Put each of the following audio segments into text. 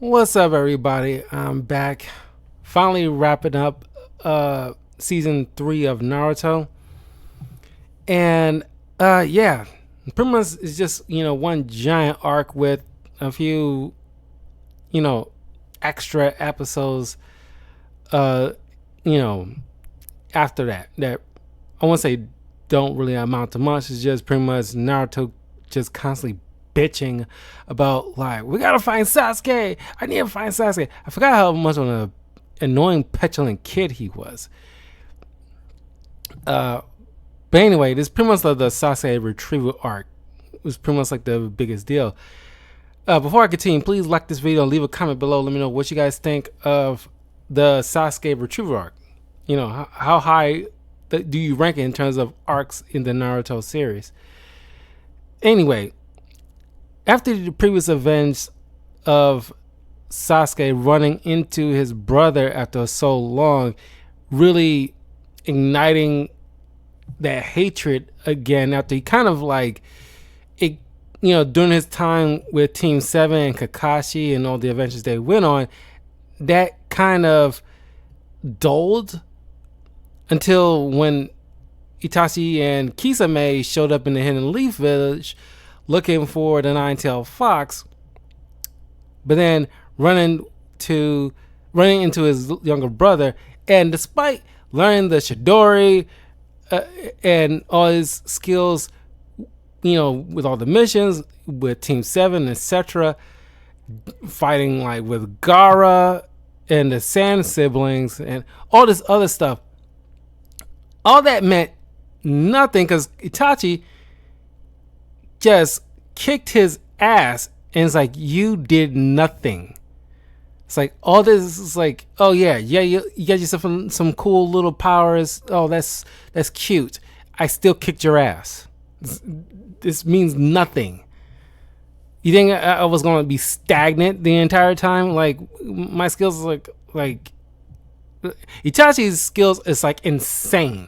What's up, everybody? I'm back, finally wrapping up season 3 of Naruto, and yeah, pretty much it's just one giant arc with a few you know extra episodes. Uh, you know, after that I won't say don't really amount to much. It's just pretty much Naruto just constantly bitching about like we gotta find Sasuke. I need to find Sasuke. I forgot how much of an annoying, petulant kid he was. Uh, but anyway, this pretty much like the Sasuke retrieval arc was pretty much like the biggest deal. Before I continue, please like this video and leave a comment below. Let me know what you guys think of the Sasuke retrieval arc. How high do you rank it in terms of arcs in the Naruto series? Anyway, after the previous events of Sasuke running into his brother after so long, really igniting that hatred again after he kind of like it, during his time with Team 7 and Kakashi and all the adventures they went on, that kind of dulled until when Itachi and Kisame showed up in the Hidden Leaf Village looking for the Nine-Tailed Fox, but then running into his younger brother, and despite learning the Chidori and all his skills, with all the missions with Team 7, etc., fighting like with Gaara and the Sand siblings and all this other stuff, all that meant nothing because Itachi just kicked his ass, and it's like, you did nothing. It's like all this is like, oh yeah, you got yourself some cool little powers. Oh, that's cute. I still kicked your ass. This means nothing. You think I was going to be stagnant the entire time? Like my skills, like Itachi's skills is like insane.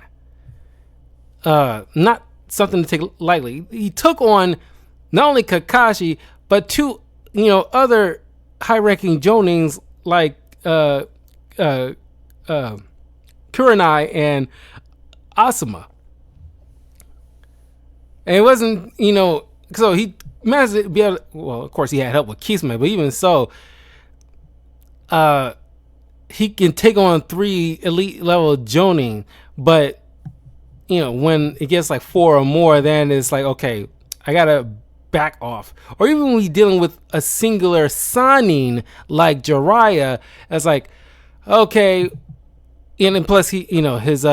Not something to take lightly. He took on not only Kakashi but two, other high-ranking Jonins like Kurenai and Asuma. And it wasn't, so he managed to be able to, well, of course he had help with Kisame, but even so, he can take on 3 elite level Jonin, but when it gets like 4 or more, then it's like, okay, I gotta back off. Or even when he's dealing with a singular Sannin like Jiraiya, it's like, okay, and plus he, his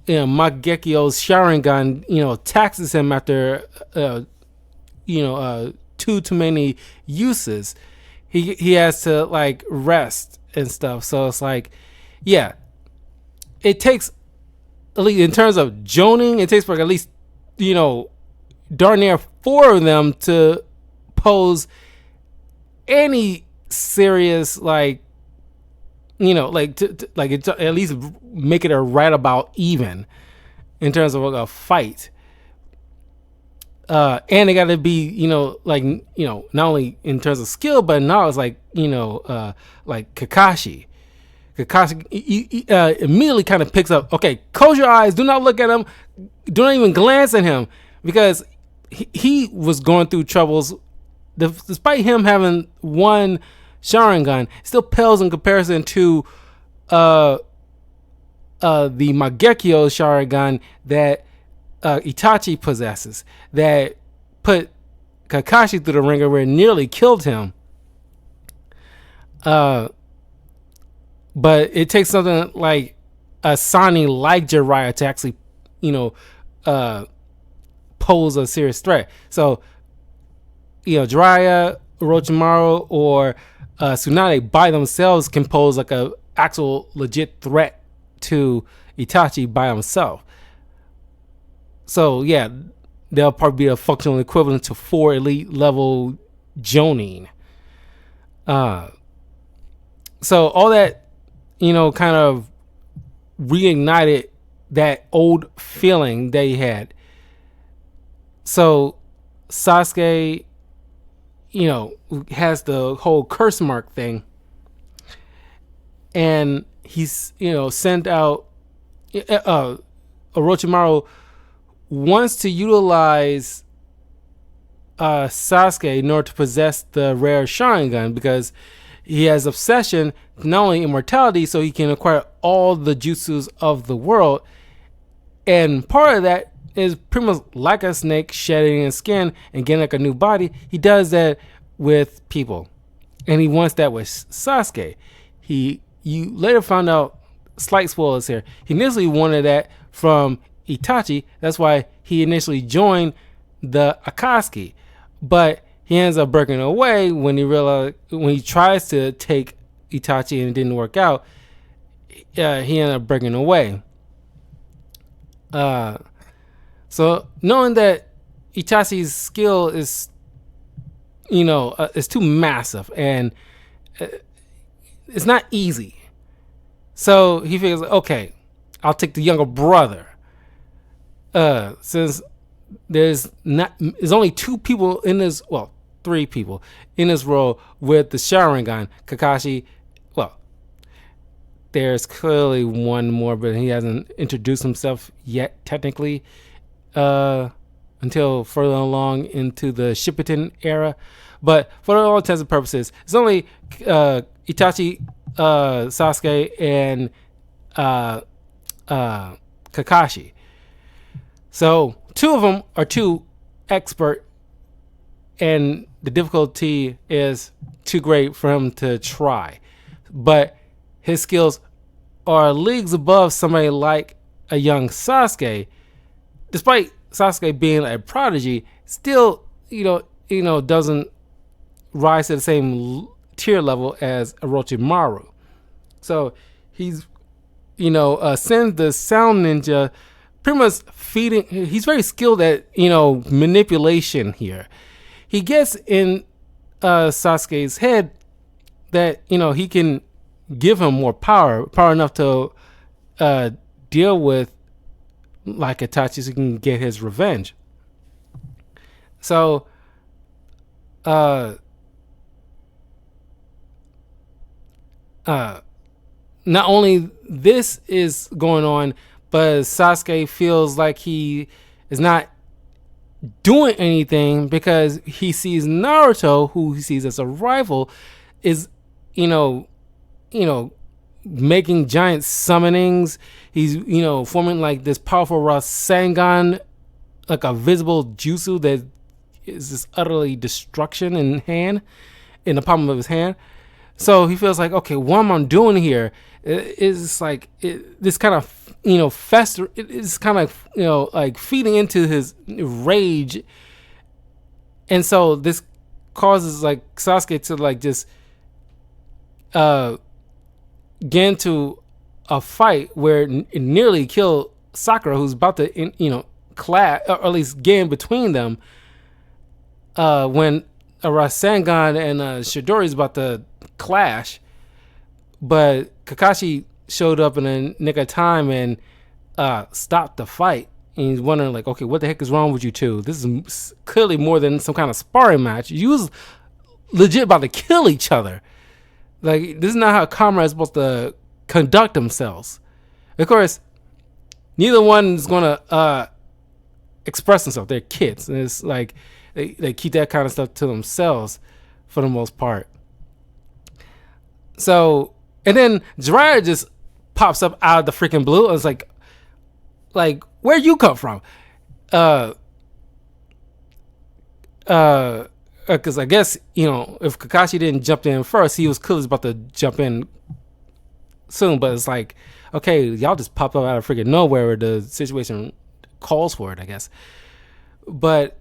Mangekyo's Sharingan, taxes him after too many uses. He has to like rest and stuff. So it's like, yeah, it takes, at least in terms of Jonin, it takes for at least, darn near 4 of them to pose any serious like, to at least make it a right about even in terms of a fight. And they got to be, not only in terms of skill, but now it's like, like Kakashi. Kakashi immediately kind of picks up, okay, close your eyes, do not look at him, do not even glance at him, because he was going through troubles. Despite him having 1 Sharingan, still pales in comparison to the Mangekyo Sharingan that Itachi possesses, that put Kakashi through the ringer where it nearly killed him. But it takes something like a Sannin like Jiraiya to actually, pose a serious threat. So, Jiraiya, Orochimaru, or Tsunade by themselves can pose like a actual legit threat to Itachi by himself. So yeah, they'll probably be a functional equivalent to 4 elite level Jonin. So all that, kind of reignited that old feeling they had. So Sasuke, has the whole curse mark thing, and he's sent out. Orochimaru wants to utilize Sasuke in order to possess the rare Sharingan because he has obsession not only immortality, so he can acquire all the jutsus of the world, and part of that is pretty much like a snake shedding its skin and getting like a new body. He does that with people, and he wants that with Sasuke. You later found out, slight spoilers here, he initially wanted that from Itachi. That's why he initially joined the Akatsuki, but he ends up breaking away when he tries to take Itachi and it didn't work out. He ended up breaking away. So knowing that Itachi's skill is is too massive and it's not easy, so he figures, okay, I'll take the younger brother. Since there's only two people in this, well, three people in this role with the Sharingan, Kakashi. Well, there's clearly one more, but he hasn't introduced himself yet, technically, until further along into the Shippuden era. But for all intents and purposes, it's only Itachi, Sasuke, and Kakashi. So two of them are too expert, and the difficulty is too great for him to try. But his skills are leagues above somebody like a young Sasuke. Despite Sasuke being a prodigy, still doesn't rise to the same tier level as Orochimaru. So he's sends the sound ninja, pretty much feeding. He's very skilled at manipulation here. He gets in Sasuke's head that he can give him more power enough to deal with like Itachi, so he can get his revenge. So not only this is going on, but Sasuke feels like he is not doing anything because he sees Naruto, who he sees as a rival, is making giant summonings. He's forming like this powerful Rasengan, like a visible jutsu that is just utterly destruction in the palm of his hand. So he feels like, okay, what am I doing here? It's like this kind of fester. It's kind of like feeding into his rage, and so this causes like Sasuke to like just get into a fight where it nearly killed Sakura, who's about to clash, or at least get in between them. When a Rasengan and Chidori is about to clash, but Kakashi showed up in a nick of time and stopped the fight. And he's wondering, like, okay, what the heck is wrong with you two? This is clearly more than some kind of sparring match. You was legit about to kill each other. Like, this is not how comrades are supposed to conduct themselves. Of course, neither one is going to express themselves. They're kids. And it's like they keep that kind of stuff to themselves for the most part. So, and then Jiraiya just pops up out of the freaking blue. I was like, where'd you come from? Because I guess, if Kakashi didn't jump in first, he was clearly about to jump in soon. But it's like, okay, y'all just popped up out of freaking nowhere where the situation calls for it, I guess. But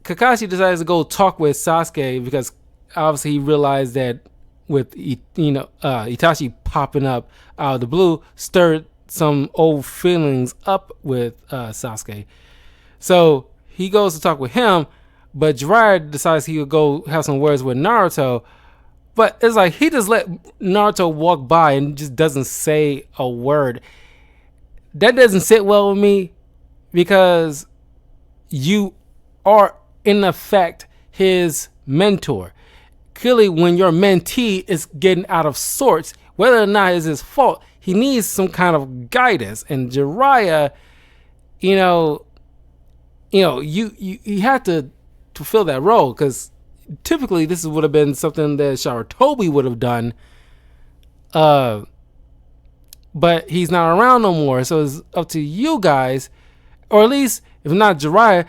Kakashi decides to go talk with Sasuke because obviously he realized that with Itachi popping up out of the blue stirred some old feelings up with Sasuke. So he goes to talk with him, but Jiraiya decides he would go have some words with Naruto. But it's like he just let Naruto walk by and just doesn't say a word. That doesn't sit well with me because you are in effect his mentor. clearly when your mentee is getting out of sorts, whether or not it's his fault, he needs some kind of guidance. And Jiraiya, you know, you had to fulfill that role, because typically this would have been something that Sarutobi would have done. But he's not around no more, so it's up to you guys, or at least if not Jiraiya,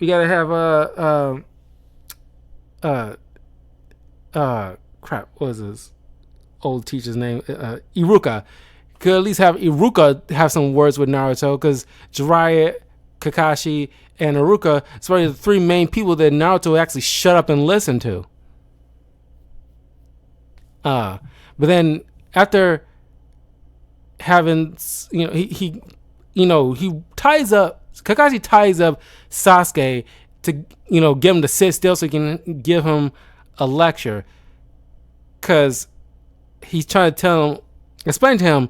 we gotta have crap, what was his old teacher's name? Iruka. Could at least have Iruka have some words with Naruto, because Jiraiya, Kakashi, and Iruka is probably the three main people that Naruto actually shut up and listened to. But then after having, he ties up, Kakashi ties up Sasuke to, get him to sit still so he can give him a lecture, because he's trying to explain to him,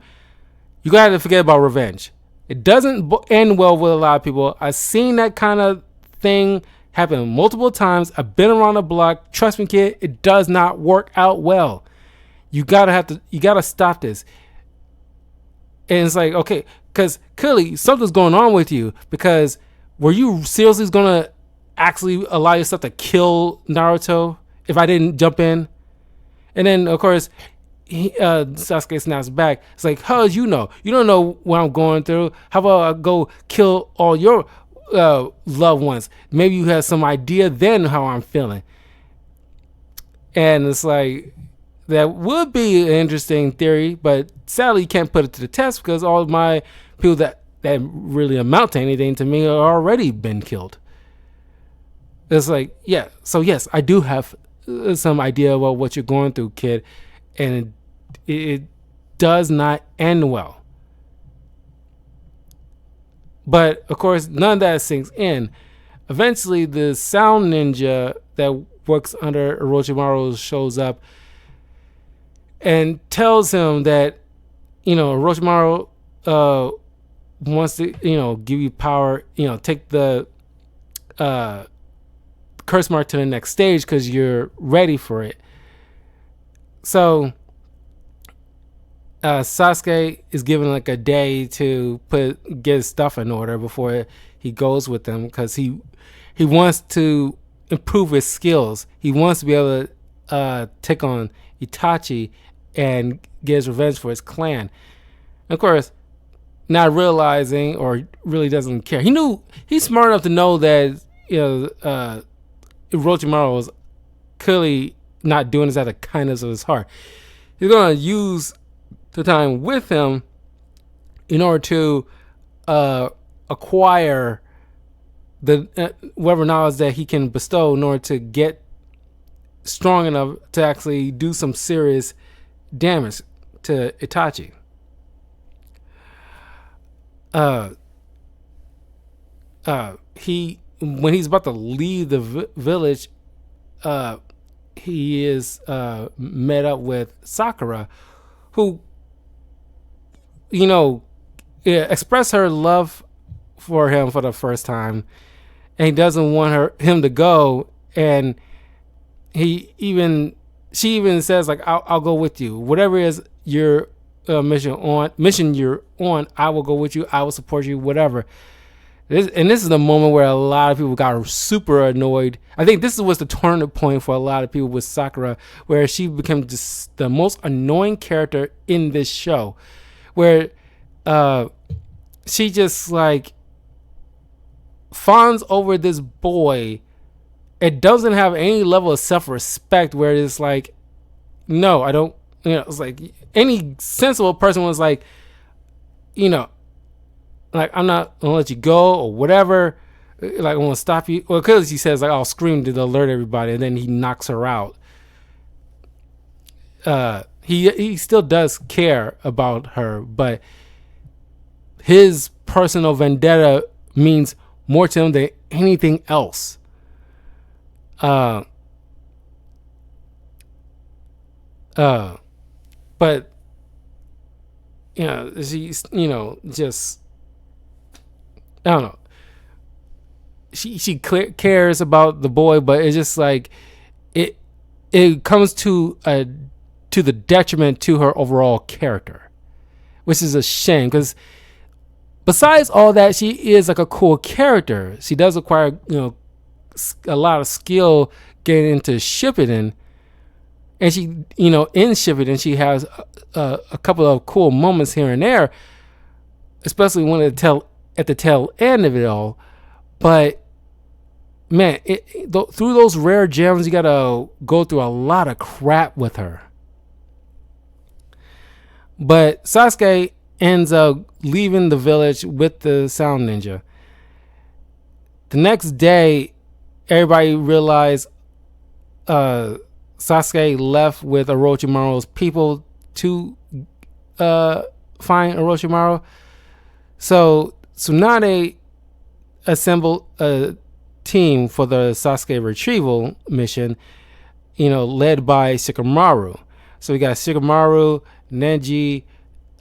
you gotta forget about revenge. It doesn't end well with a lot of people. I've seen that kind of thing happen multiple times. I've been around the block. Trust me, kid, it does not work out well. You gotta stop this. And it's like, okay, because clearly something's going on with you, because were you seriously gonna actually allow yourself to kill Naruto if I didn't jump in? And then of course Sasuke snaps back. It's like, how did you know? You don't know what I'm going through. How about I go kill all your loved ones? Maybe you have some idea then how I'm feeling. And it's like, that would be an interesting theory, but sadly you can't put it to the test, because all of my people that really amount to anything to me are already been killed. It's like, yeah, so yes, I do have some idea about what you're going through, kid, and it does not end well. But of course, none of that sinks in. Eventually, the sound ninja that works under Orochimaru shows up and tells him that, Orochimaru wants to, give you power, take the curse mark to the next stage because you're ready for it. So Sasuke is given like a day to get his stuff in order before he goes with them, because he wants to improve his skills. He wants to be able to take on Itachi and get his revenge for his clan. And of course, not realizing, or really doesn't care. He's smart enough to know that Orochimaru was clearly not doing this out of kindness of his heart. He's gonna use the time with him in order to acquire the whatever knowledge that he can bestow in order to get strong enough to actually do some serious damage to Itachi. When he's about to leave the village, he is met up with Sakura, who expressed her love for him for the first time, and he doesn't want him to go. And she even says, like, I'll go with you, whatever is your mission you're on, I will go with you, I will support you, whatever. This is the moment where a lot of people got super annoyed. I think this was the turning point for a lot of people with Sakura, where she became just the most annoying character in this show, where she just like fawns over this boy. It doesn't have any level of self-respect, where it's like, no, I don't, it's like any sensible person was like, like, I'm not gonna let you go or whatever, like, I'm gonna stop you. Well, because he says, like, I'll scream to alert everybody, and then he knocks her out. He still does care about her, but his personal vendetta means more to him than anything else. But she's just, I don't know. She cares about the boy, but it's just like, it comes to the detriment to her overall character, which is a shame because besides all that, she is like a cool character. She does require a lot of skill getting into Shippuden, and she in Shippuden she has a couple of cool moments here and there, especially when at the tail end of it all. But man, through those rare gems, you gotta go through a lot of crap with her. But Sasuke ends up leaving the village with the Sound Ninja. The next day, everybody realized Sasuke left with Orochimaru's people to find Orochimaru. So Tsunade assembled a team for the Sasuke retrieval mission, led by Shikamaru. So we got Shikamaru, Neji,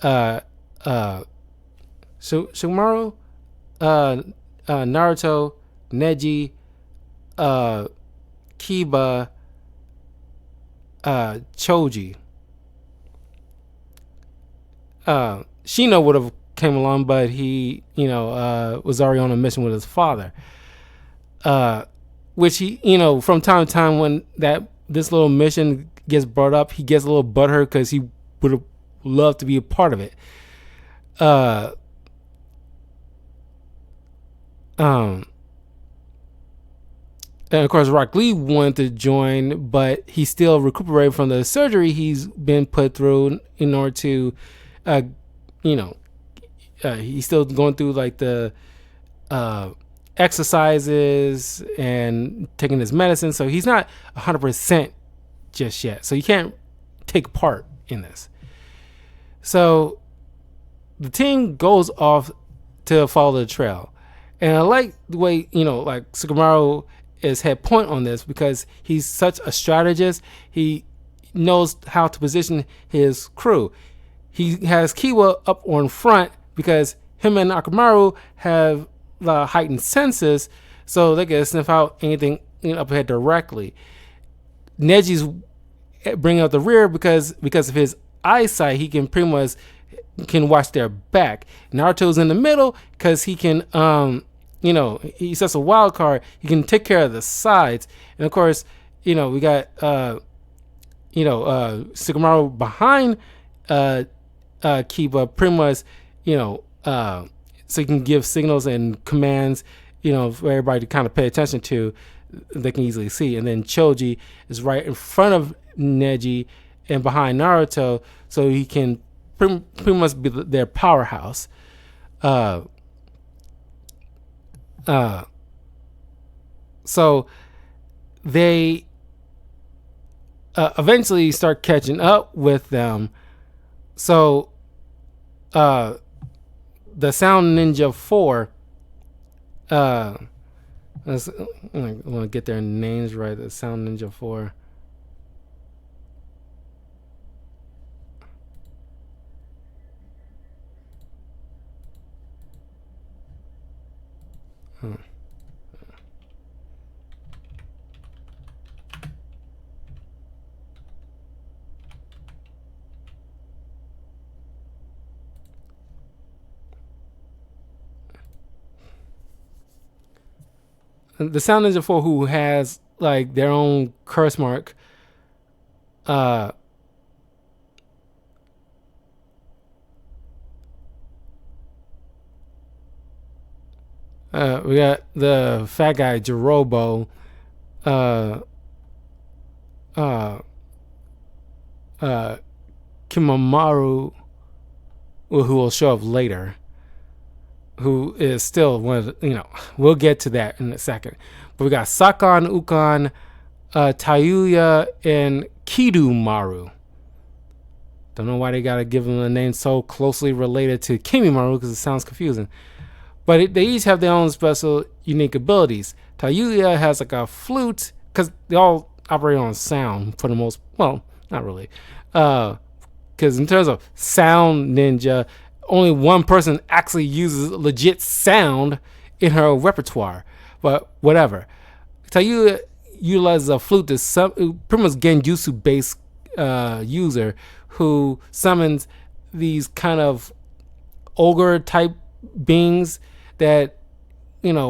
Shikamaru, Naruto, Neji, Kiba, Choji. Shino would have came along, but he, was already on a mission with his father. Which he, from time to time when this little mission gets brought up, he gets a little butthurt because he would have loved to be a part of it. And of course, Rock Lee wanted to join, but he's still recuperating from the surgery he's been put through in order to, he's still going through like the exercises and taking his medicine. So he's not 100% just yet. So you can't take part in this. So the team goes off to follow the trail. And I like the way, like Shikamaru is head point on this because he's such a strategist. He knows how to position his crew. He has Kiwa up on front because him and Akamaru have the heightened senses, so they can sniff out anything up ahead directly. Neji's bringing up the rear because of his eyesight. He can pretty much watch their back. Naruto's in the middle because he can he's just a wild card. He can take care of the sides. And of course, we got Shikamaru behind Kiba pretty much, so he can give signals and commands, for everybody to kind of pay attention to. They can easily see. And then Choji is right in front of Neji and behind Naruto, so he can pretty much be their powerhouse. So they eventually start catching up with them. So the Sound Ninja 4, I want to get their names right. The Sound Ninja 4. The Sound Ninja 4, who has like their own curse mark, we got the fat guy Jirobo, Kimamaru, who will show up later, who is still one of the, we'll get to that in a second. But we got Sakan, Ukan, Tayuya, and Kidumaru. Don't know why they gotta give them a name so closely related to Kimimaru because it sounds confusing. But they each have their own special, unique abilities. Tayuya has like a flute because they all operate on sound for the most. Well, not really, because in terms of sound ninja, only one person actually uses legit sound in her repertoire. But whatever. Tayuya utilizes a flute to pretty much genjutsu based user who summons these kind of ogre type beings that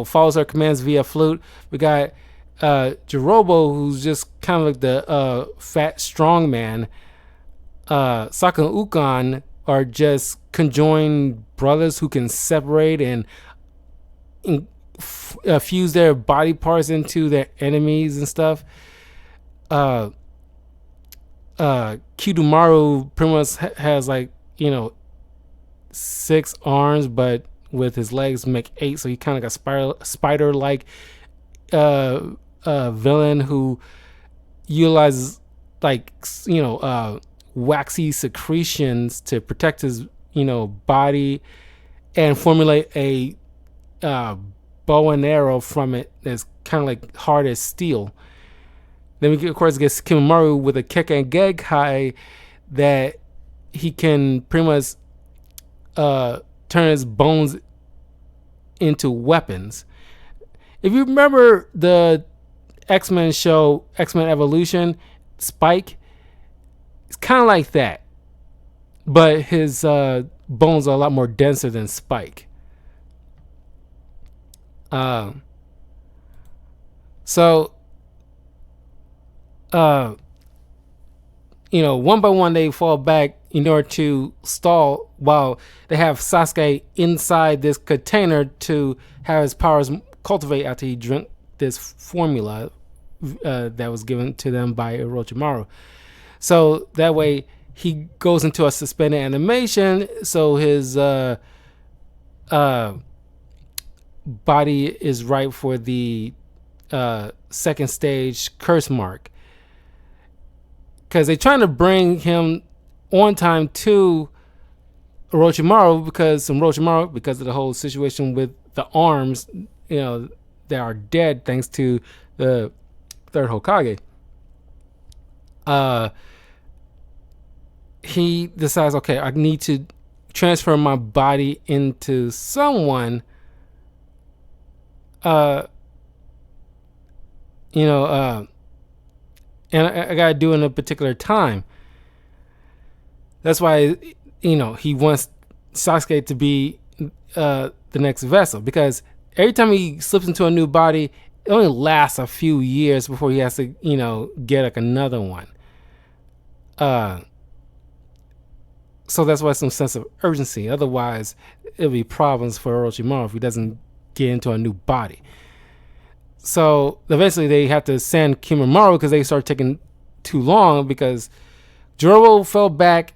follows her commands via flute. We got Jirobo, who's just kind of like the fat strong man. Saka and Ukon are just conjoined brothers who can separate and fuse their body parts into their enemies and stuff. Kidomaru pretty much has like 6 arms, but with his legs make 8, so he kind of got spider like villain who utilizes like waxy secretions to protect his body and formulate a bow and arrow from it that's kind of like hard as steel. Then we of course get Kimamaru with a Kekkei that he can pretty much turn his bones into weapons. If you remember the X-Men show, X-Men Evolution, Spike, it's kind of like that, but his bones are a lot more denser than Spike. One by one they fall back in order to stall while they have Sasuke inside this container to have his powers cultivate after he drank this formula that was given to them by Orochimaru. So that way he goes into a suspended animation, so his body is right for the second stage curse mark. Because they're trying to bring him on time to Orochimaru because of the whole situation with the arms, that are dead thanks to the third Hokage. He decides, okay, I need to transfer my body into someone, and I gotta do it in a particular time. That's why, he wants Sasuke to be the next vessel, because every time he slips into a new body, it only lasts a few years before he has to, get like another one. So that's why some sense of urgency. Otherwise, it'll be problems for Orochimaru if he doesn't get into a new body. So eventually they have to send Kimamaru because they start taking too long, because Jirobo fell back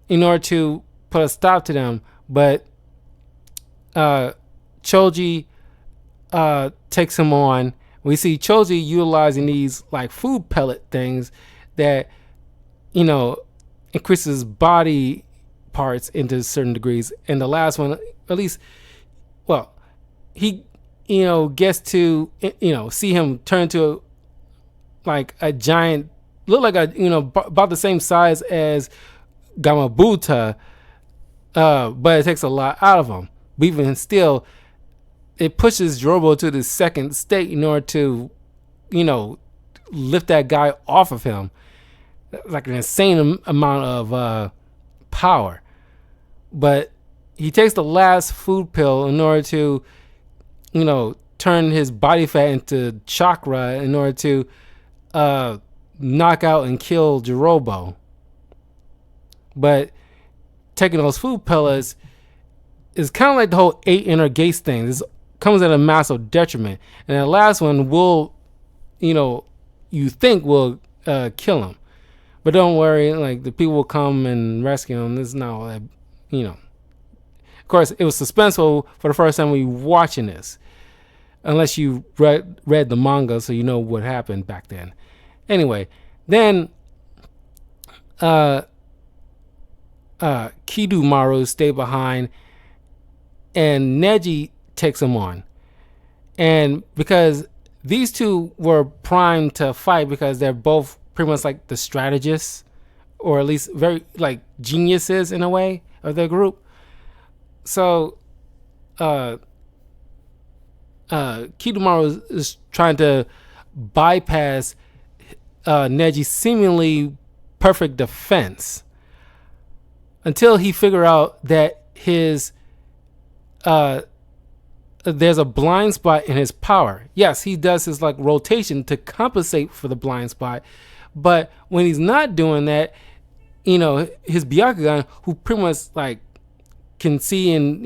in order to put a stop to them, but Choji takes him on. We see Choji utilizing these like food pellet things that increases body parts into certain degrees. And the last one, at least, well, he gets to see him turn to like a giant, look like a about the same size as Gamabuta, but it takes a lot out of him. But even still, it pushes Jirobo to the second state in order to lift that guy off of him. Like an insane amount of power. But he takes the last food pill in order to turn his body fat into chakra in order to knock out and kill Jirobo. But taking those food pellets is kind of like the whole 8 inner gates thing. This comes at a massive detriment. And the last one will, you think will kill him. But don't worry, like the people will come and rescue him. This is not all that, Of course, it was suspenseful for the first time we watching this. Unless you read the manga, so you know what happened back then. Anyway, then Kidomaru stayed behind, and Neji takes him on. And because these two were primed to fight, because they're both pretty much like the strategists, or at least very like geniuses in a way of their group. So Kidomaru is trying to bypass Neji's seemingly perfect defense until he figure out that his there's a blind spot in his power. Yes, he does his like rotation to compensate for the blind spot, but when he's not doing that, his Byakugan, who pretty much like can see in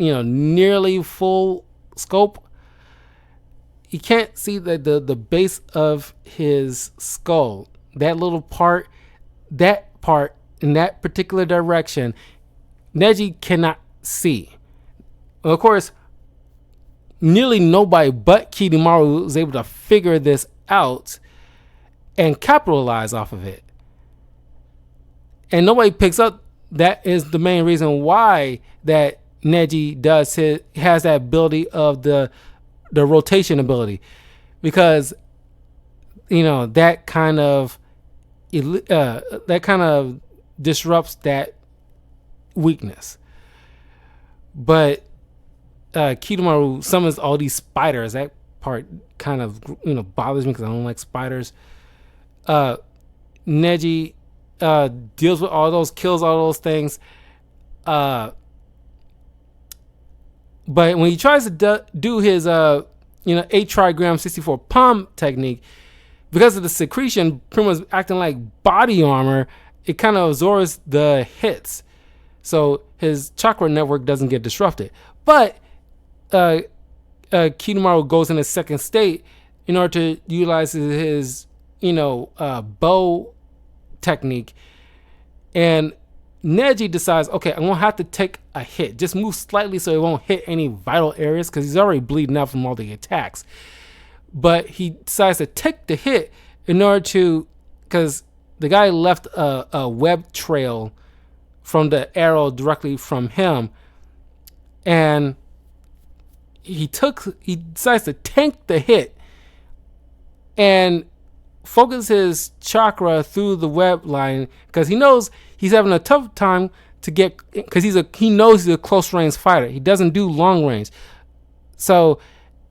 nearly full scope, he can't see the base of his skull. That little part, in that particular direction, Neji cannot see. Of course, nearly nobody but Kidomaru was able to figure this out and capitalize off of it. And nobody picks up that is the main reason why that Neji has that ability of the rotation ability, because that kind of disrupts that weakness. But Kidomaru summons all these spiders. That part kind of bothers me because I don't like spiders. Neji deals with all those, kills all those things. But when he tries to do his 8 trigram 64 palm technique, because of the secretion pretty much acting like body armor, it kind of absorbs the hits, so his chakra network doesn't get disrupted. But Kidomaru goes in a second state in order to utilize his bow technique, and Neji decides, okay, I'm gonna have to take a hit, just move slightly so it won't hit any vital areas, because he's already bleeding out from all the attacks. But he decides to take the hit in order to, because the guy left a web trail from the arrow directly from him, and he decides to tank the hit and focus his chakra through the web line, because he knows he's having a tough time to get, because he knows he's a close range fighter. He doesn't do long range, so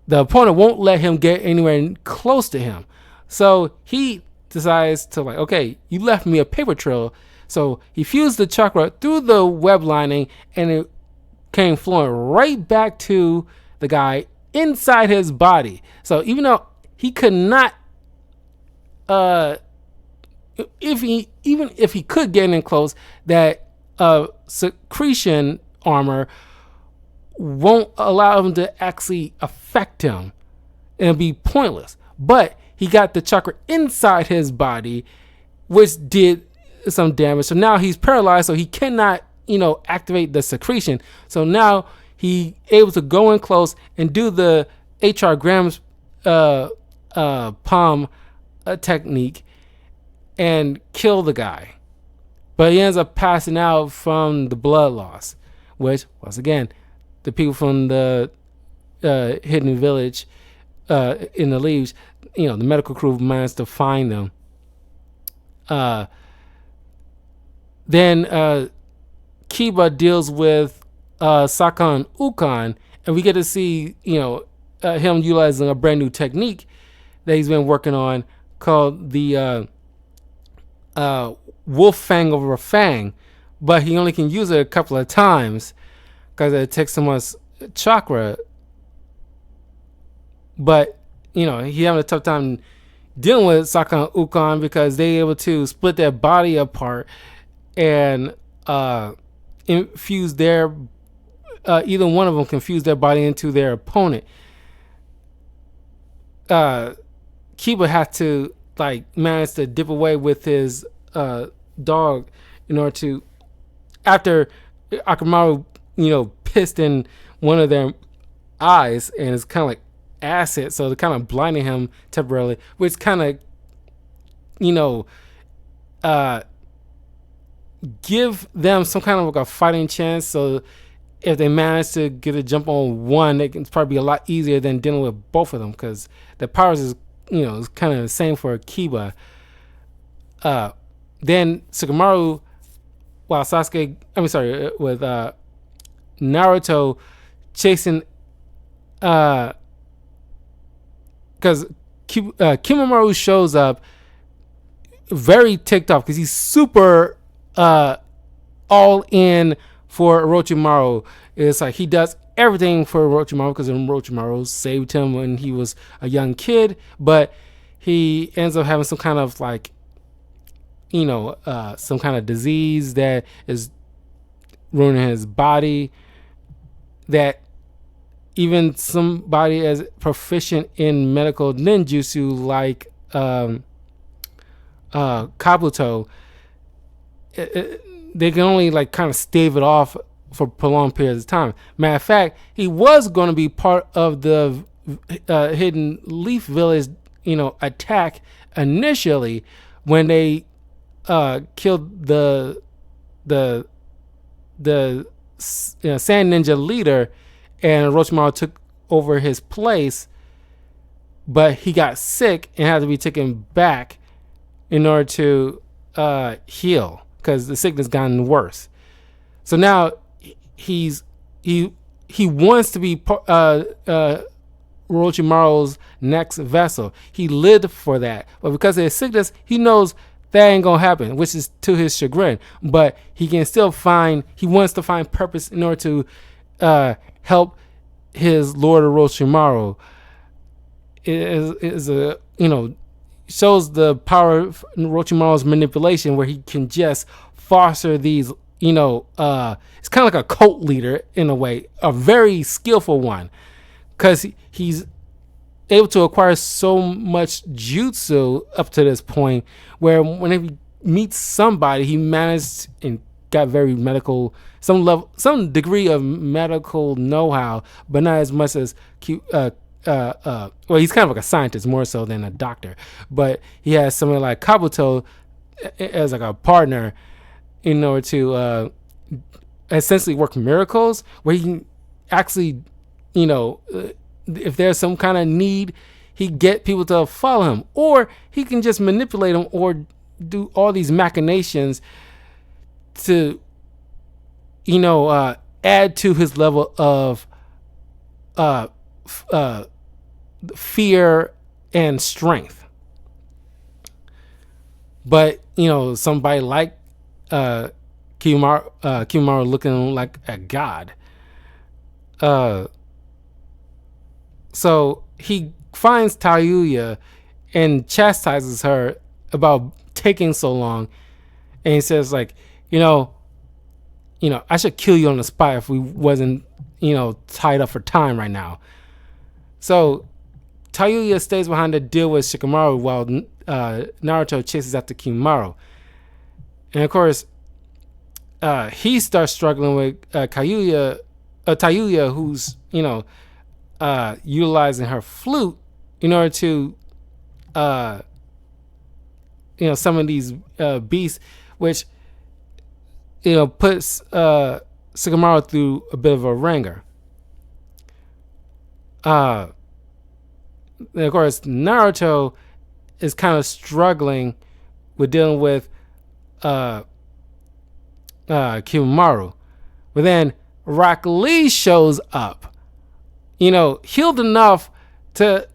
the opponent won't let him get anywhere close to him. So he decides to okay, you left me a paper trail. So he fused the chakra through the web lining, and it came flowing right back to the guy inside his body. So even though he could not, even if he could get in close, that secretion armor won't allow him to actually affect him and be pointless. But he got the chakra inside his body, which did some damage. So now he's paralyzed, so he cannot, activate the secretion. So now he able to go in close and do the HR grams palm technique and kill the guy. But he ends up passing out from the blood loss, which once again, the people from the hidden village in the leaves, the medical crew managed to find them. Then Kiba deals with Sakan Ukan, and we get to see him utilizing a brand new technique that he's been working on called the Wolf Fang over a Fang, but he only can use it a couple of times because it takes so much chakra. But he having a tough time dealing with Sakan Ukan because they able to split their body apart and infuse their either one of them can fuse their body into their opponent. Kiba had to manage to dip away with his dog in order to, after Akamaru pissed in one of their eyes, and it's kind of like acid, so they're kind of blinding him temporarily, which kind of give them some kind of a fighting chance. So if they manage to get a jump on one, it's probably a lot easier than dealing with both of them, because the powers is is kind of the same for Kiba. Then Sugamaru, while with Naruto chasing, because Kimamaru shows up very ticked off because he's super all in for Orochimaru. It's like he does everything for Orochimaru because Orochimaru saved him when he was a young kid, but he ends up having some kind of like, some kind of disease that is ruining his body, that even somebody as proficient in medical ninjutsu like Kabuto, they can only like kind of stave it off for prolonged periods of time. Matter of fact, he was going to be part of the Hidden Leaf Village, attack initially when they killed the Sand Ninja leader, and Orochimaru took over his place, but he got sick and had to be taken back in order to heal because the sickness gotten worse. So now he wants to be Orochimaru's next vessel. He lived for that, but because of his sickness, he knows that ain't gonna happen, which is to his chagrin. But he can still he wants to find purpose in order to help his Lord Orochimaru. Is a shows the power of Orochimaru's manipulation, where he can just foster these. It's kind of like a cult leader in a way, a very skillful one, because he's able to acquire so much jutsu up to this point, where whenever he meets somebody, he managed and got very some degree of medical know-how, but not as much as well, he's kind of like a scientist more so than a doctor, but he has somebody like Kabuto as like a partner in order to essentially work miracles, where he can actually, if there's some kind of need, he get people to follow him, or he can just manipulate them or do all these machinations to, add to his level of fear and strength. But somebody like Kimaru looking like a god. So he finds Tayuya and chastises her about taking so long, and he says like, I should kill you on the spot if we wasn't, tied up for time right now. So Tayuya stays behind to deal with Shikamaru while Naruto chases after Kimaru. And of course, he starts struggling with Tayuya, who's, utilizing her flute in order to, summon these beasts, which, puts Shikamaru through a bit of a wringer. And of course, Naruto is kind of struggling with dealing with Kimaru. But then Rock Lee shows up, healed enough to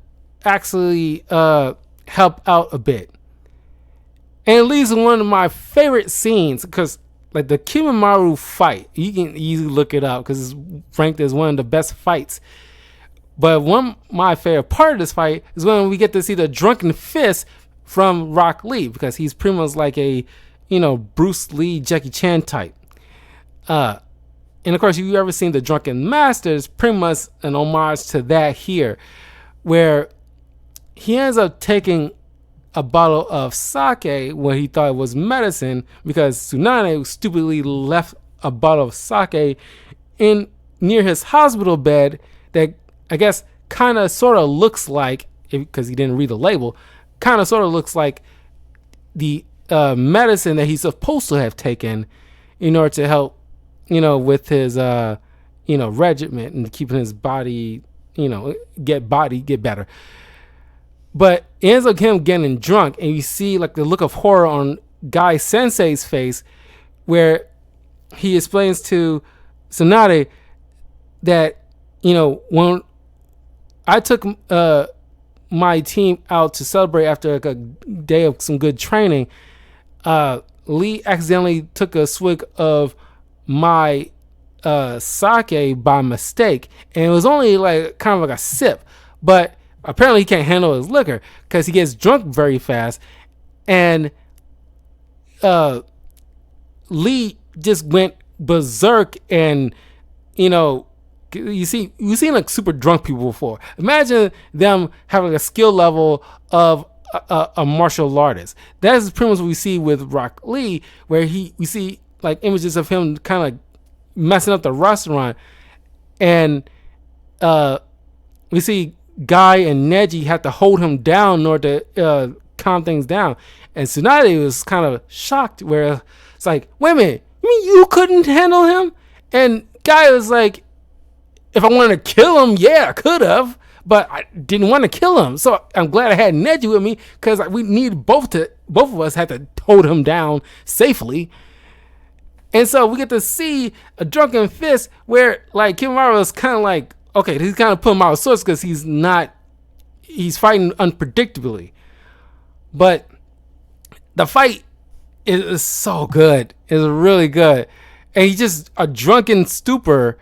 actually help out a bit. And it leads to one of my favorite scenes, because like the Kimaru fight, you can easily look it up because it's ranked as one of the best fights. But my favorite part of this fight is when we get to see the drunken fist from Rock Lee, because he's pretty much like a, Bruce Lee, Jackie Chan type. And of course, if you've ever seen the Drunken Master, it's pretty much an homage to that here, where he ends up taking a bottle of sake when he thought it was medicine, because Tsunade stupidly left a bottle of sake in near his hospital bed that I guess kind of sort of looks like, because he didn't read the label, kind of sort of looks like the medicine that he's supposed to have taken in order to help, with his, regiment and keeping his body, get better. But it ends up him getting drunk, and you see like the look of horror on Guy Sensei's face, where he explains to Tsunade that, when I took my team out to celebrate after like a day of some good training, Lee accidentally took a swig of my sake by mistake, and it was only like kind of like a sip, but apparently he can't handle his liquor because he gets drunk very fast, and Lee just went berserk. And you've seen like super drunk people before. Imagine them having a skill level of a martial artist. That's pretty much what we see with Rock Lee, where we see like images of him kind of messing up the restaurant, and we see Guy and Neji have to hold him down in order to calm things down. And Tsunade was kind of shocked, where it's like, wait a minute, you mean you couldn't handle him? And Guy was like, if I wanted to kill him, yeah, I could have, but I didn't want to kill him. So I'm glad I had Neji with me, because we need both of us had to hold him down safely. And so we get to see a drunken fist where like Kimimaro is kind of like, okay, he's kind of putting him out of sorts because he's fighting unpredictably. But the fight is so good. It's really good. And he's just a drunken stupor.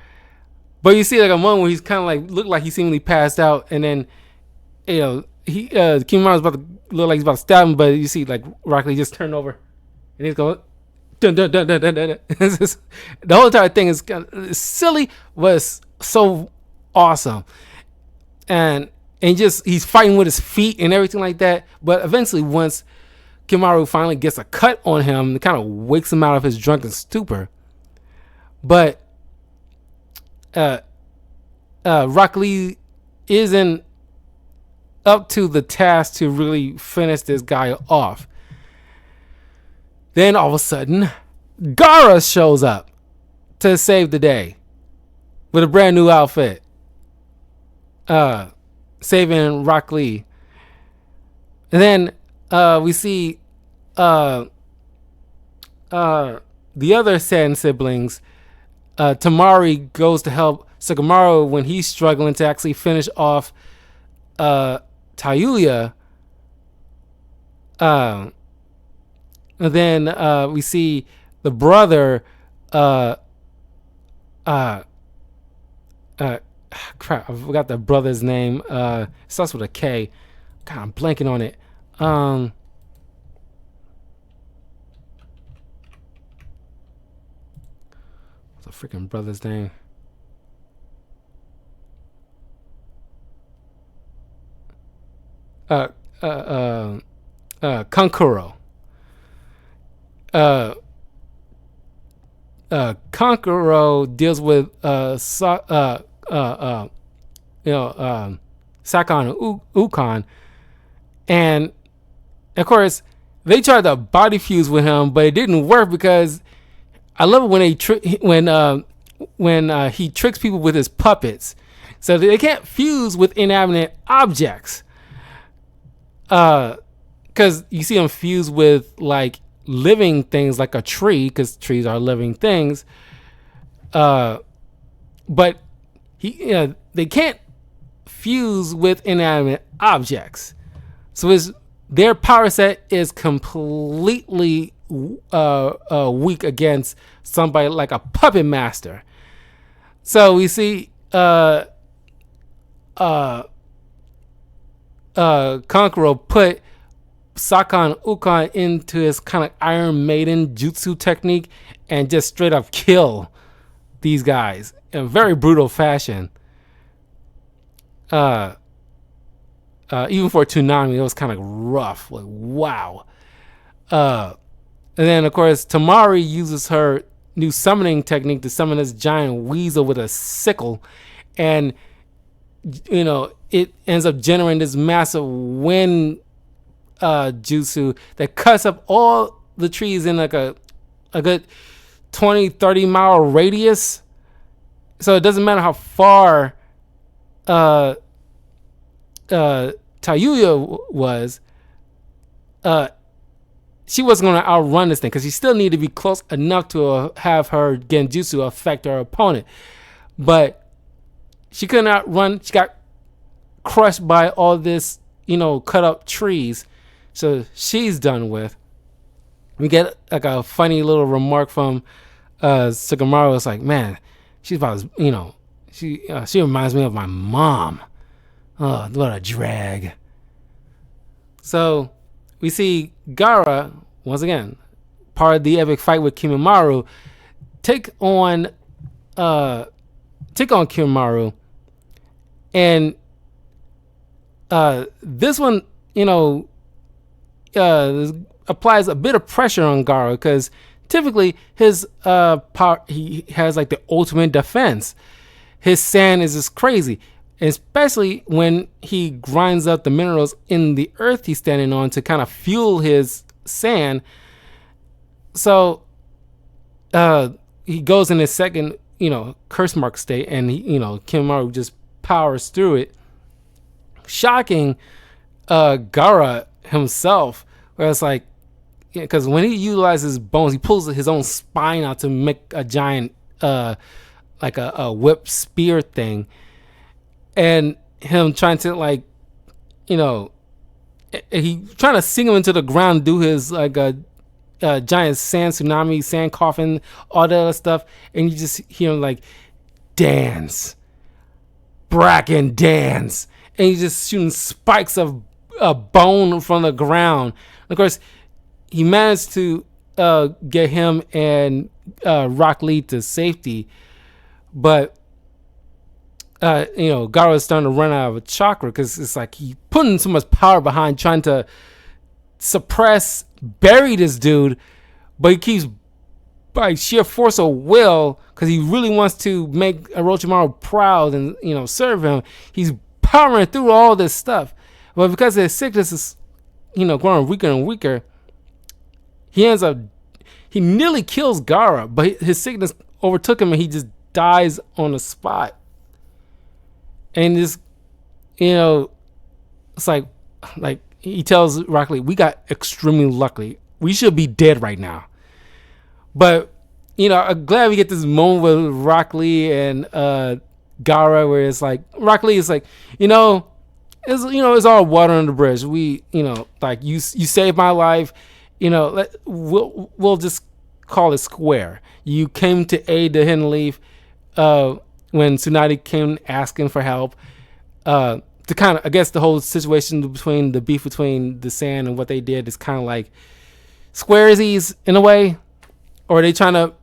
But you see like a moment where he's kind of like, looked like he seemingly passed out. And then, Kimimaro is about to look like he's about to stab him. But you see like Rock Lee just turn over. And he's going, dun, dun, dun, dun, dun, dun. The whole entire thing is kind of silly, but so awesome. And he's fighting with his feet and everything like that. But eventually, once Kimimaro finally gets a cut on him, it kind of wakes him out of his drunken stupor. But Rock Lee isn't up to the task to really finish this guy off. Then all of a sudden, Gaara shows up to save the day with a brand new outfit, saving Rock Lee. And then we see the other Saiyan siblings. Tamari goes to help Sugamaru when he's struggling to actually finish off Tayuya. And then we see the brother. Crap, I forgot the brother's name. It starts with a K. God, I'm blanking on it. What's the freaking brother's name? Kankuro. Kankuro deals with Sakon and Ukon, and of course they tried to body fuse with him, but it didn't work because I love it when he tricks people with his puppets, so they can't fuse with inanimate objects. Because you see him fuse with like living things, like a tree, because trees are living things. But they can't fuse with inanimate objects. So their power set is completely weak against somebody like a puppet master. So we see Kankuro put Sakon Ukon into his kind of Iron Maiden jutsu technique and just straight up kill these guys in a very brutal fashion. Even for Toonami, it was kind of rough. Like, wow. And then, of course, Tamari uses her new summoning technique to summon this giant weasel with a sickle. And, it ends up generating this massive wind jutsu that cuts up all the trees in like a good 20-30 mile radius. So it doesn't matter how far Tayuya was, she wasn't going to outrun this thing because she still needed to be close enough to have her genjutsu affect her opponent. But she couldn't outrun. She got crushed by all this cut up trees. So she's done with. We get like a funny little remark from Sugamaru. It's like, man, she's about as, she reminds me of my mom. Oh, what a drag. So we see Gaara, once again, part of the epic fight with Kimimaro, take on Kimimaro. And this one, applies a bit of pressure on Gaara because typically his power, he has like the ultimate defense. His sand is just crazy, especially when he grinds up the minerals in the earth he's standing on to kind of fuel his sand. So he goes in his second, curse mark state, and Kimimaro just powers through it, shocking Gaara himself. Where it's like, because when he utilizes bones, he pulls his own spine out to make a giant, like a whip spear thing, and him trying to he trying to sink him into the ground, do his like a giant sand tsunami, sand coffin, all that other stuff, and you just hear him like, dance, Bracken, dance, and he's just shooting spikes of bone from the ground. Of course, he managed to get him and Rock Lee to safety, but Gaara is starting to run out of a chakra because it's like he putting so much power behind trying to bury this dude, but he keeps, by sheer force of will, because he really wants to make Orochimaru proud and serve him. He's powering through all this stuff, but because his sickness is growing weaker and weaker, he nearly kills Gaara, but his sickness overtook him and he just dies on the spot. And this, it's like he tells Rock Lee, we got extremely lucky. We should be dead right now. But, I'm glad we get this moment with Rock Lee and Gaara where it's like, Rock Lee is like, it's all water under the bridge. We, like you saved my life. We'll just call it square. You came to aid the Hidden Leaf when Tsunade came asking for help. To kind of, I guess the whole situation between the beef between the Sand and what they did is kind of like squaresies in a way, or are they trying to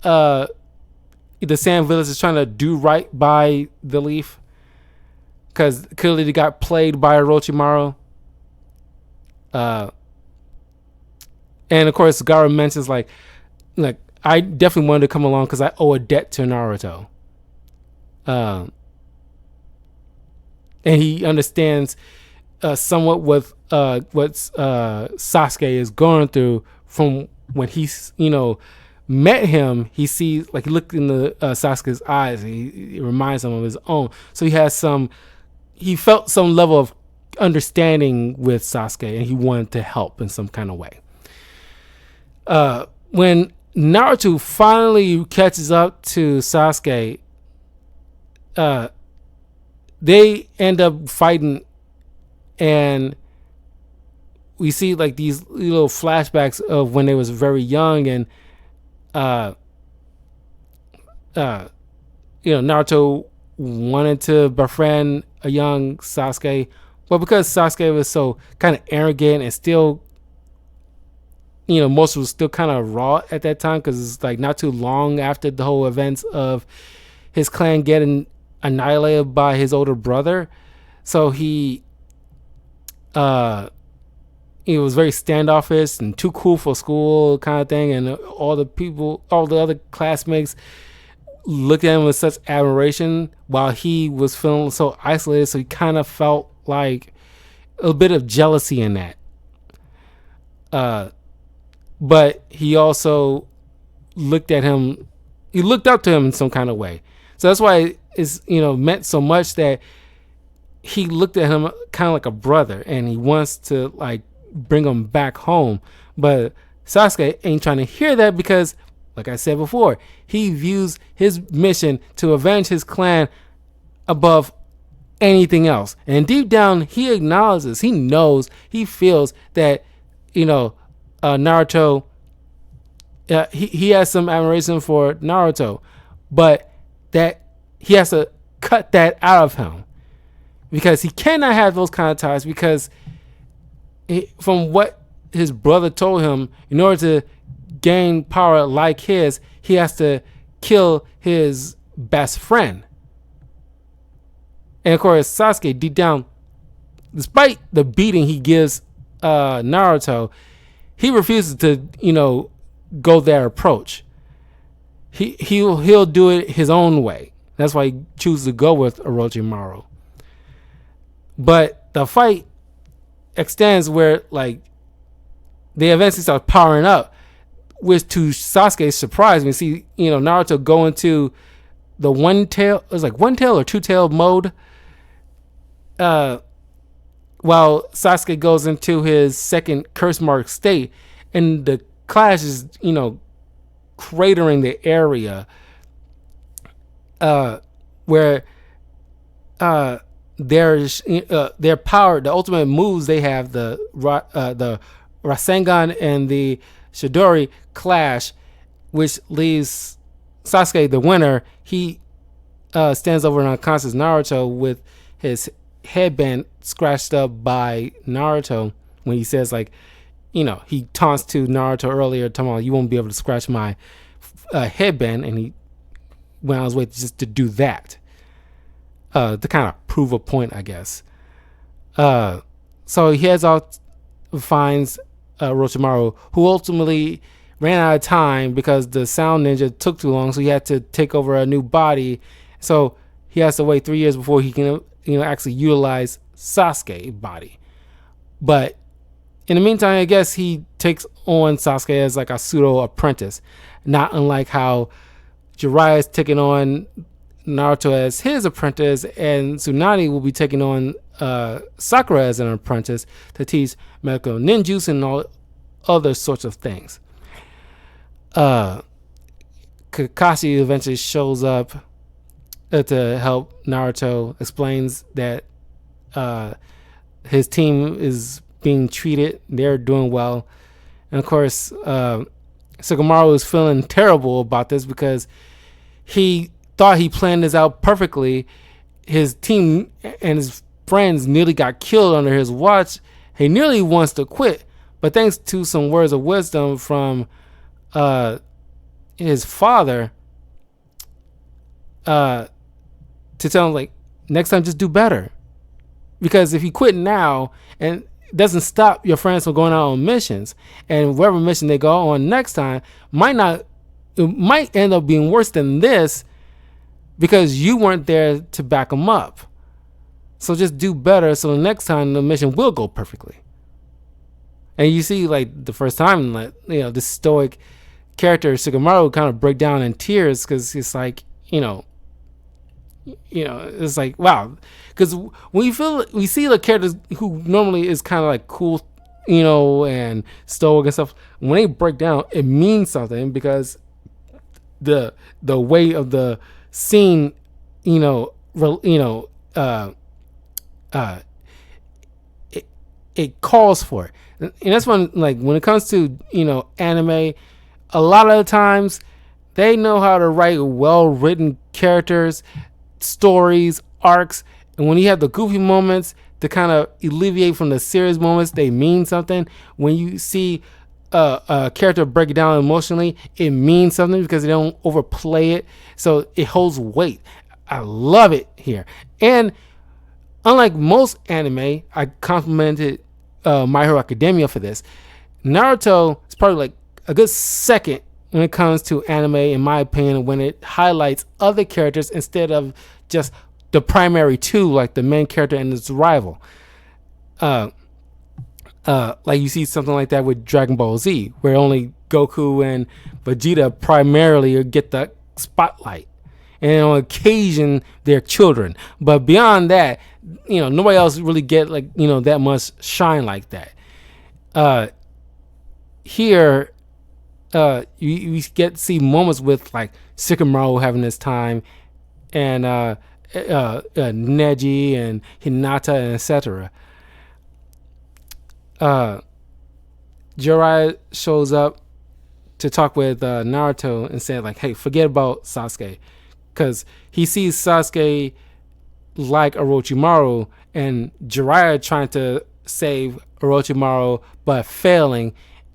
the Sand Village is trying to do right by the Leaf? Because clearly they got played by Orochimaru. And of course, Gaara mentions like I definitely wanted to come along because I owe a debt to Naruto. And he understands somewhat with what Sasuke is going through from when he's met him. He sees, like, he looked in the Sasuke's eyes, and he reminds him of his own. So he felt some level of understanding with Sasuke, and he wanted to help in some kind of way. When Naruto finally catches up to Sasuke, they end up fighting, and we see like these little flashbacks of when they was very young, and Naruto wanted to befriend a young Sasuke, but because Sasuke was so kind of arrogant and still, most was still kind of raw at that time, because it's like not too long after the whole events of his clan getting annihilated by his older brother. So he was very standoffish and too cool for school kind of thing, and all the other classmates looked at him with such admiration while he was feeling so isolated. So he kind of felt like a bit of jealousy in that. But he also looked up to him in some kind of way. So that's why it's meant so much that he looked at him kind of like a brother, and he wants to like bring him back home. But Sasuke ain't trying to hear that, because, like I said before, he views his mission to avenge his clan above anything else. And deep down, he acknowledges, he knows, he feels that, Naruto, he has some admiration for Naruto, but that he has to cut that out of him because he cannot have those kind of ties because from what his brother told him, in order to gain power like his, he has to kill his best friend. And of course, Sasuke, deep down, despite the beating he gives Naruto, he refuses to, go that approach. He'll do it his own way. That's why he chooses to go with Orochimaru. But the fight extends where like they eventually start powering up, which to Sasuke's surprise, we see Naruto go into the one tail. It was like one tail or two tail mode. While Sasuke goes into his second curse mark state, and the clash is cratering the area where their power, the ultimate moves they have, the Rasengan and the Chidori clash, which leaves Sasuke the winner. He stands over an unconscious Naruto with his headband scratched up by Naruto when he says he taunts to Naruto earlier, talking about you won't be able to scratch my headband, and he went on his way just to do that, to kind of prove a point, I guess. So he heads out, finds Orochimaru, who ultimately ran out of time because the sound ninja took too long, so he had to take over a new body. So he has to wait 3 years before he can actually utilize Sasuke's body. But in the meantime, I guess he takes on Sasuke as like a pseudo apprentice, not unlike how Jiraiya is taking on Naruto as his apprentice, and Tsunade will be taking on Sakura as an apprentice to teach medical ninjutsu and all other sorts of things. Kakashi eventually shows up to help Naruto, explains that his team is being treated, they're doing well. And of course, Shikamaru is feeling terrible about this because he thought he planned this out perfectly. His team and his friends nearly got killed under his watch. He nearly wants to quit, but thanks to some words of wisdom from his father, to tell him next time just do better, because if you quit now and it doesn't stop your friends from going out on missions, and whatever mission they go on next time it might end up being worse than this because you weren't there to back them up. So just do better so the next time the mission will go perfectly. And you see the first time this stoic character Shikamaru kind of break down in tears because it's it's like, wow. Because we see the characters who normally is kind of cool, and stoic and stuff, when they break down, it means something because the weight of the scene, it calls for it. And that's when when it comes to anime, a lot of the times they know how to write well written characters, stories, arcs, and when you have the goofy moments to kind of alleviate from the serious moments, they mean something. When you see a character break it down emotionally, it means something because they don't overplay it, so it holds weight. I love it here. And unlike most anime, I complimented My Hero Academia for this. Naruto is probably a good second when it comes to anime, in my opinion, when it highlights other characters instead of just the primary two, like the main character and its rival. You see something like that with Dragon Ball Z, where only Goku and Vegeta primarily get the spotlight, and on occasion their children. But beyond that, nobody else really get that much shine like that. Here, you get to see moments with Shikamaru having his time, and Neji and Hinata and etc. Jiraiya shows up to talk with Naruto and said like, "Hey, forget about Sasuke," because he sees Sasuke like Orochimaru, and Jiraiya trying to save Orochimaru but failing,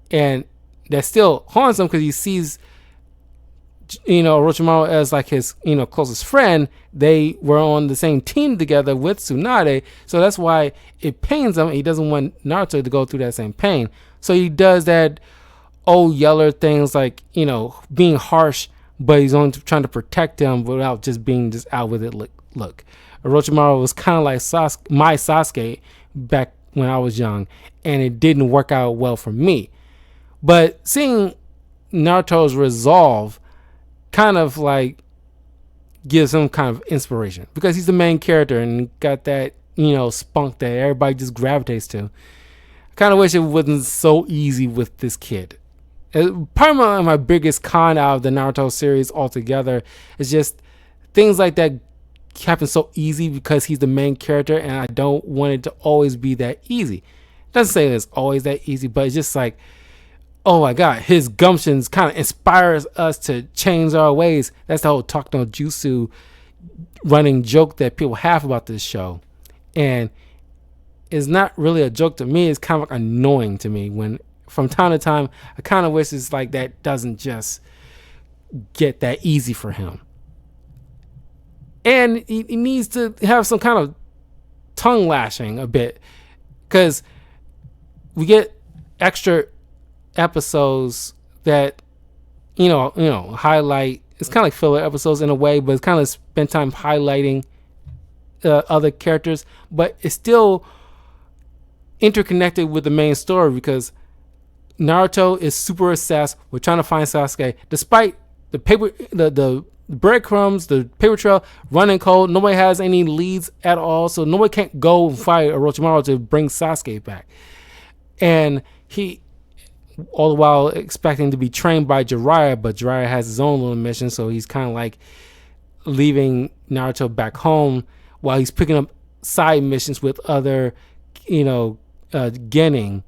and that still haunts him because he sees Orochimaru as like his closest friend. They were on the same team together with Tsunade, so that's why it pains him. He doesn't want Naruto to go through that same pain, so he does that old yeller things like being harsh, but he's only trying to protect him without just being just out with it. Look, Orochimaru was kind of like my Sasuke back when I was young, and it didn't work out well for me. But seeing Naruto's resolve kind of like gives him kind of inspiration because he's the main character and got that spunk that everybody just gravitates to. I kind of wish it wasn't so easy with this kid. Probably my biggest con out of the Naruto series altogether is just things like that happen so easy because he's the main character, and I don't want it to always be that easy. It doesn't say it's always that easy, but it's just like, oh my god, his gumptions kind of inspires us to change our ways. That's the whole talk no jutsu running joke that people have about this show, and it's not really a joke to me. It's kind of like annoying to me when from time to time I kind of wish it's like that doesn't just get that easy for him. And he needs to have some kind of tongue lashing a bit, because we get extra episodes that highlight. It's kind of like filler episodes in a way, but it's kind of spend time highlighting other characters, but it's still interconnected with the main story because Naruto is super obsessed with trying to find Sasuke, despite the breadcrumbs, the paper trail running cold. Nobody has any leads at all, so nobody can't go and fight Orochimaru to bring Sasuke back. And he, all the while expecting to be trained by Jiraiya, but Jiraiya has his own little mission, so he's kind of like leaving Naruto back home while he's picking up side missions with other, Genin.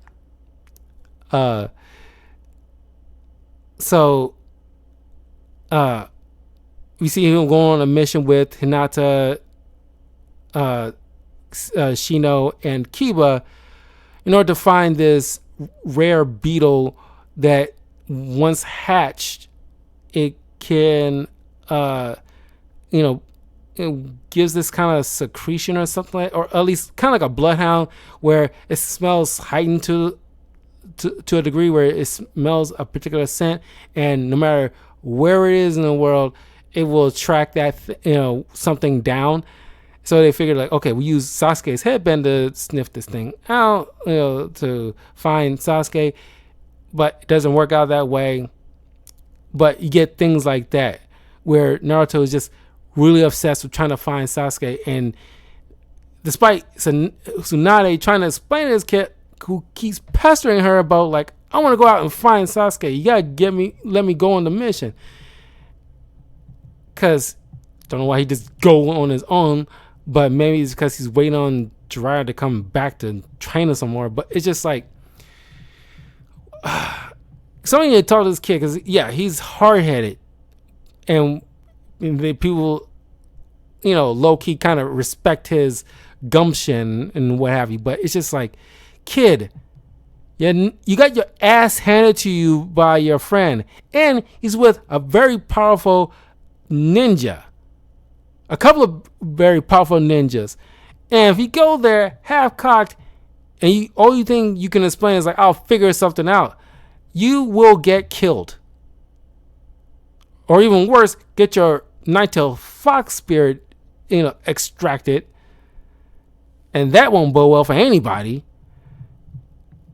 We see him going on a mission with Hinata, Shino, and Kiba in order to find this rare beetle that once hatched, it can, it gives this kind of secretion or something like, or at least kind of like a bloodhound where it smells heightened to a degree where it smells a particular scent, and no matter where it is in the world, it will track that something down. So they figured like, okay, we use Sasuke's headband to sniff this thing out, to find Sasuke, but it doesn't work out that way. But you get things like that where Naruto is just really obsessed with trying to find Sasuke, and despite Tsunade trying to explain to this kid who keeps pestering her about like, I want to go out and find Sasuke, you gotta let me go on the mission, because don't know why he just go on his own, but maybe it's because he's waiting on Jiraiya to come back to train him some more. But it's just like something to talk to this kid, because he's hard-headed, and the people low-key kind of respect his gumption and what have you. But it's just like, kid, you got your ass handed to you by your friend, and he's with a very powerful ninja, a couple of very powerful ninjas, and if you go there half-cocked and all you think you can explain is like, I'll figure something out, you will get killed, or even worse, get your nine-tailed fox spirit extracted, and that won't bode well for anybody.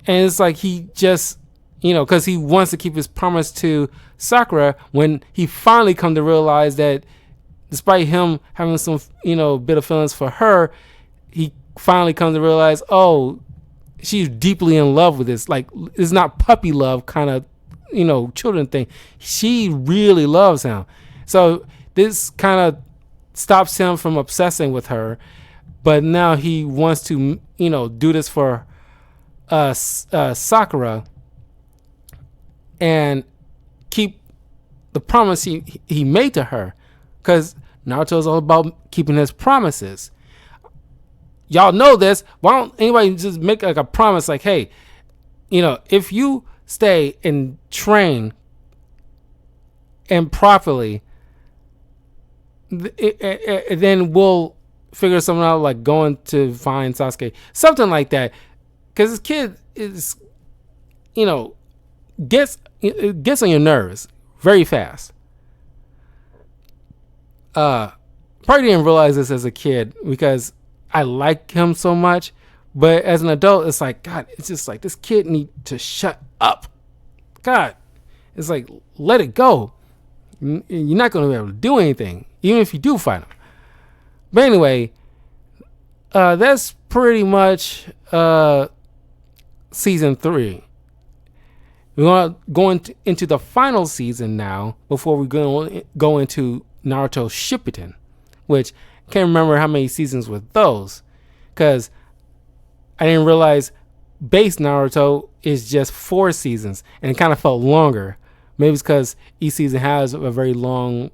And it's like he just, because he wants to keep his promise to Sakura, when he finally come to realize that despite him having some, bit of feelings for her, he finally comes to realize, oh, she's deeply in love with this. Like, it's not puppy love kind of, children thing. She really loves him. So this kind of stops him from obsessing with her, but now he wants to, do this for Sakura and keep the promise he made to her, because Naruto is all about keeping his promises. Y'all know this. Why don't anybody just make like a promise, like, hey, if you stay and train and properly, then we'll figure something out, like going to find Sasuke, something like that. Because this kid is, gets on your nerves very fast. Probably didn't realize this as a kid because I like him so much, but as an adult, it's like, God, it's just like this kid need to shut up. God, it's like, let it go. You're not going to be able to do anything, even if you do fight him. But anyway, that's pretty much season 3. We're going to go into the final season now before we go into Naruto Shippuden, which I can't remember how many seasons with those, because I didn't realize base Naruto is just 4 seasons, and it kind of felt longer. Maybe it's because each season has a very long,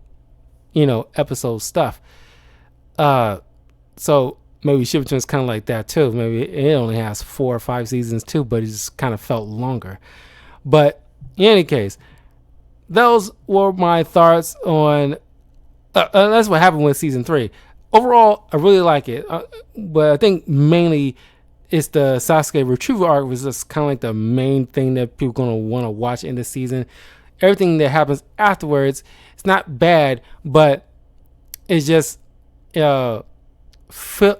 episode stuff. So maybe Shippuden is kind of like that too. Maybe it only has 4 or 5 seasons too, but it just kind of felt longer. But in any case, those were my thoughts on. That's what happened with season 3. Overall, I really like it, but I think mainly it's the Sasuke retrieval arc was just kind of like the main thing that people are gonna want to watch in this season. Everything that happens afterwards, it's not bad, but it's just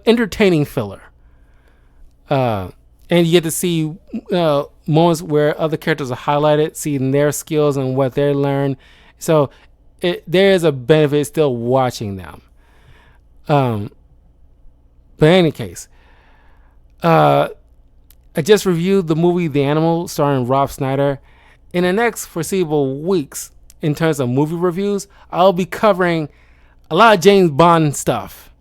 entertaining filler. And you get to see moments where other characters are highlighted, seeing their skills and what they learn. So there is a benefit still watching them. But in any case, I just reviewed the movie The Animal starring Rob Schneider. In the next foreseeable weeks, in terms of movie reviews, I'll be covering a lot of James Bond stuff.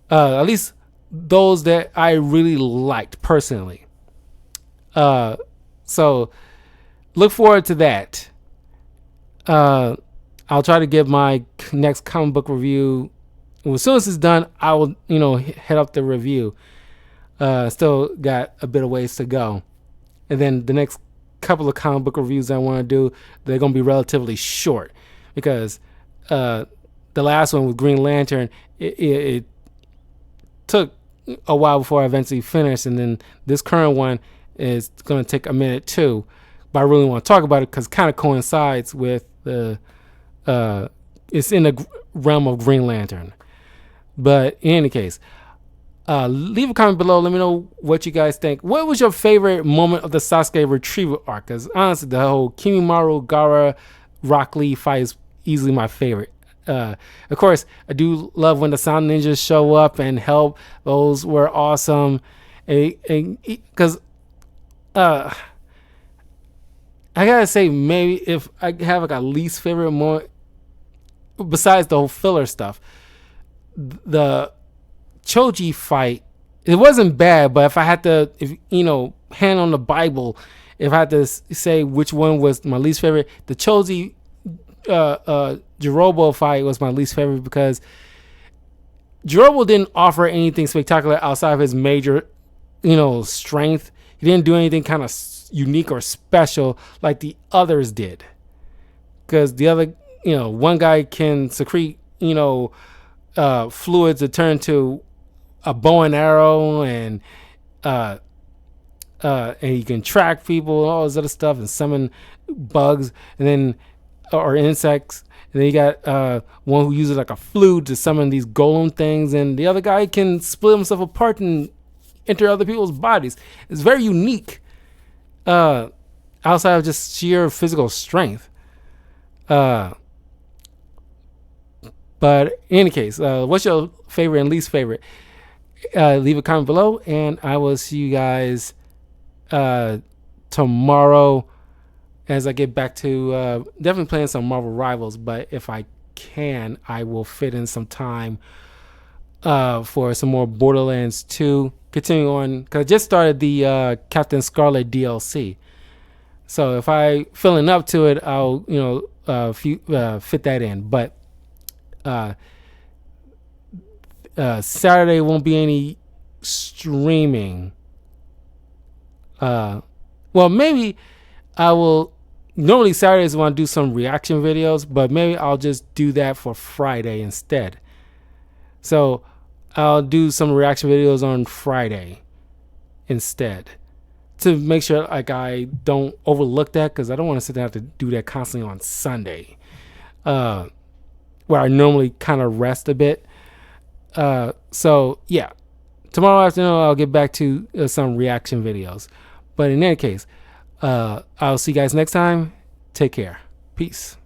At least those that I really liked personally. So look forward to that. I'll try to give my next comic book review. As soon as it's done, I will, head up the review. Still got a bit of ways to go. And then the next couple of comic book reviews I want to do, they're going to be relatively short, because the last one with Green Lantern, it took a while before I eventually finished, and then this current one is going to take a minute too, but I really want to talk about it because it kind of coincides with the it's in the realm of Green Lantern. But in any case, leave a comment below. Let me know what you guys think. What was your favorite moment of the Sasuke retrieval arc? Because honestly, the whole Kimimaru Gaara Rock Lee fight is easily my favorite. Of course, I do love when the Sound Ninjas show up and help. Those were awesome. Because I gotta say, maybe if I have like a least favorite moment, besides the whole filler stuff, the Choji fight, it wasn't bad, but if I had to, hand on the Bible, if I had to say which one was my least favorite, the Choji Jirobo fight was my least favorite, because Jirobo didn't offer anything spectacular outside of his major, strength. He didn't do anything kind of unique or special like the others did. Because the other, one guy can secrete, fluids to turn to a bow and arrow, and he can track people and all this other stuff and summon bugs and then or insects. And then you got one who uses like a flute to summon these golem things, and the other guy can split himself apart and enter other people's bodies. It's very unique, outside of just sheer physical strength. But in any case, what's your favorite and least favorite? Leave a comment below, and I will see you guys tomorrow as I get back to definitely playing some Marvel Rivals. But if I can, I will fit in some time for some more Borderlands 2. Continuing on, because I just started the Captain Scarlet DLC. So if I feeling up to it, I'll fit that in. But Saturday won't be any streaming. Well, maybe I will. Normally Saturdays I want to do some reaction videos, but maybe I'll just do that for Friday instead. So I'll do some reaction videos on Friday instead, to make sure like I don't overlook that, because I don't want to sit down to do that constantly on Sunday, where I normally kind of rest a bit. So yeah, tomorrow afternoon I'll get back to some reaction videos. But in any case, I'll see you guys next time. Take care. Peace.